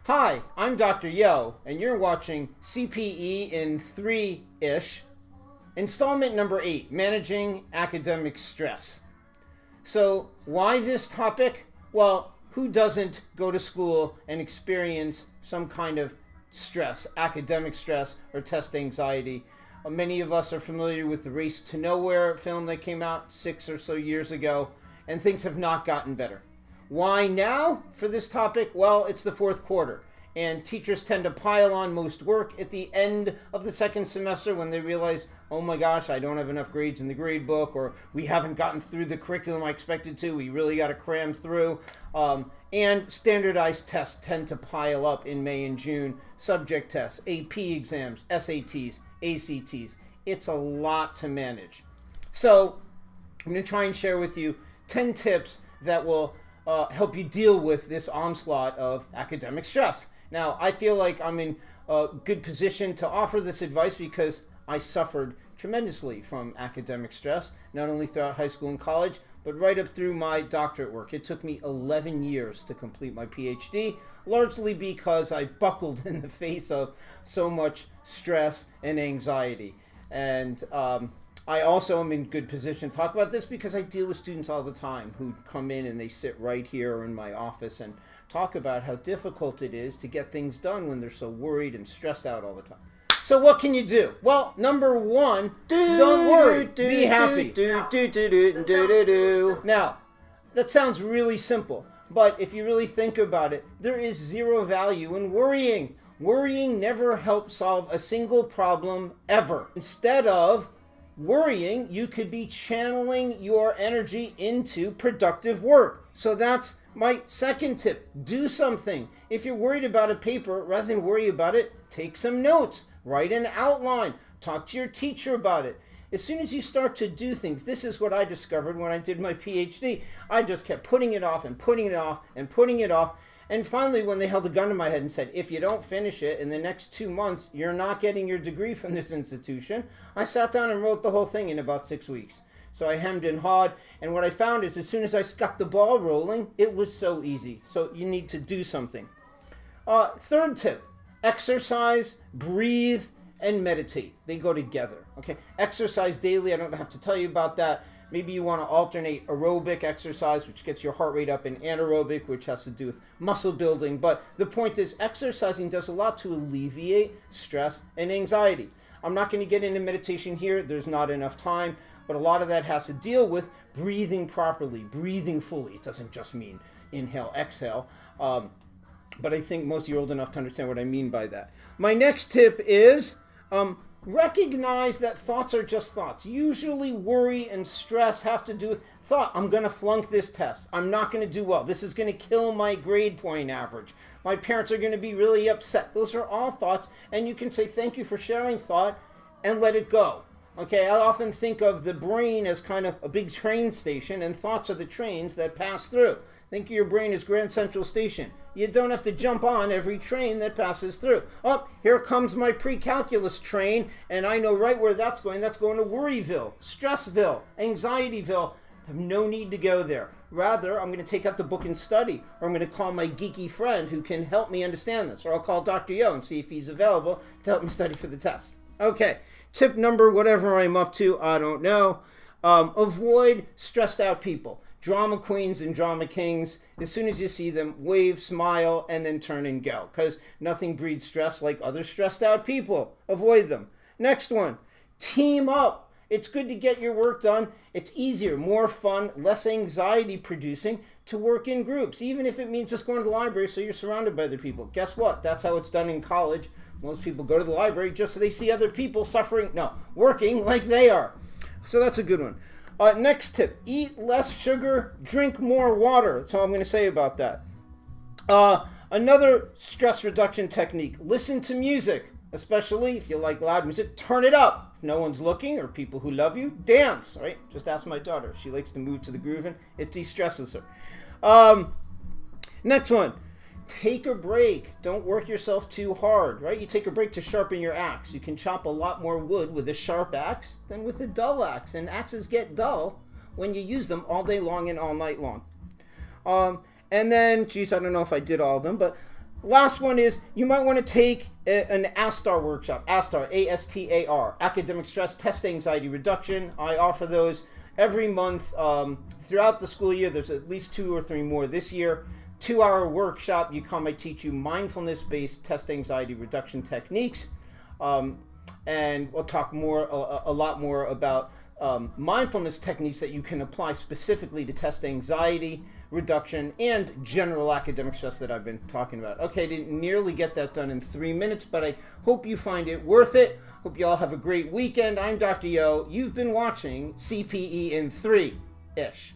Hi, I'm Dr. Yo, and you're watching CPE in 3-ish, installment number 8, Managing Academic Stress. So, why this topic? Well, who doesn't go to school and experience some kind of stress, academic stress, or test anxiety? Many of us are familiar with the Race to Nowhere film that came out 6 or so years ago, and things have not gotten better. Why now for this topic? Well, it's the fourth quarter, and teachers tend to pile on most work at the end of the second semester when they realize, oh my gosh, I don't have enough grades in the grade book, or we haven't gotten through the curriculum I expected to, we really got to cram through. And standardized tests tend to pile up in May and June. Subject tests, AP exams, SATs, ACTs. It's a lot to manage. So I'm going to try and share with you 10 tips that will help you deal with this onslaught of academic stress. Now, I feel like I'm in a good position to offer this advice because I suffered tremendously from academic stress, not only throughout high school and college, but right up through my doctorate work. It took me 11 years to complete my PhD, largely because I buckled in the face of so much stress and anxiety. And I also am in good position to talk about this because I deal with students all the time who come in and they sit right here in my office and talk about how difficult it is to get things done when they're so worried and stressed out all the time. So what can you do? Well, number one, don't worry, be happy. Now, that sounds really simple, but if you really think about it, there is zero value in worrying. Worrying never helps solve a single problem ever. Instead of worrying, you could be channeling your energy into productive work. So that's my second tip. Do something. If you're worried about a paper, rather than worry about it, take some notes. Write an outline. Talk to your teacher about it. As soon as you start to do things, this is what I discovered when I did my PhD. I just kept putting it off and putting it off and putting it off. And finally, when they held a gun to my head and said, if you don't finish it in the next 2 months, you're not getting your degree from this institution, I sat down and wrote the whole thing in about 6 weeks. So I hemmed and hawed, and what I found is as soon as I got the ball rolling, it was so easy. So you need to do something. Third tip, exercise, breathe, and meditate. They go together, okay? Exercise daily, I don't have to tell you about that. Maybe you want to alternate aerobic exercise, which gets your heart rate up, and anaerobic, which has to do with muscle building. But the point is, exercising does a lot to alleviate stress and anxiety. I'm not going to get into meditation here. There's not enough time. But a lot of that has to deal with breathing properly, breathing fully. It doesn't just mean inhale, exhale. But I think most of you are old enough to understand what I mean by that. My next tip is recognize that thoughts are just thoughts. Usually worry and stress have to do with thought. I'm going to flunk this test. I'm not going to do well. This is going to kill my grade point average. My parents are going to be really upset. Those are all thoughts. And you can say thank you for sharing thought and let it go. Okay, I often think of the brain as kind of a big train station, and thoughts are the trains that pass through. Think of your brain as Grand Central Station. You don't have to jump on every train that passes through. Oh, here comes my pre-calculus train, and I know right where that's going. That's going to Worryville, Stressville, Anxietyville. I have no need to go there. Rather, I'm going to take out the book and study, or I'm going to call my geeky friend who can help me understand this, or I'll call Dr. Yo and see if he's available to help me study for the test. Okay. Tip number, whatever I'm up to, I don't know. Avoid stressed out people. Drama queens and drama kings. As soon as you see them, wave, smile, and then turn and go. Because nothing breeds stress like other stressed out people. Avoid them. Next one, team up. It's good to get your work done. It's easier, more fun, less anxiety producing to work in groups, even if it means just going to the library so you're surrounded by other people. Guess what? That's how it's done in college. Most people go to the library just so they see other people working like they are. So that's a good one. Next tip, eat less sugar, drink more water. That's all I'm going to say about that. Another stress reduction technique, listen to music, especially if you like loud music, turn it up. If no one's looking or people who love you, dance, right? Just ask my daughter. She likes to move to the groove and it de-stresses her. Next one. Take a break. Don't work yourself too hard, right? You take a break to sharpen your axe. You can chop a lot more wood with a sharp axe than with a dull axe. And axes get dull when you use them all day long and all night long. And then, geez, I don't know if I did all of them, but Last one is you might want to take an ASTAR workshop. ASTAR, A-S-T-A-R, Academic Stress, Test Anxiety Reduction. I offer those every month throughout the school year. There's at least 2 or 3 more this year. 2-hour workshop. You come, I teach you mindfulness-based test anxiety reduction techniques. And we'll talk a lot more about mindfulness techniques that you can apply specifically to test anxiety reduction and general academic stress that I've been talking about. Okay, I didn't nearly get that done in 3 minutes, but I hope you find it worth it. Hope you all have a great weekend. I'm Dr. Yo. You've been watching CPE in 3-ish.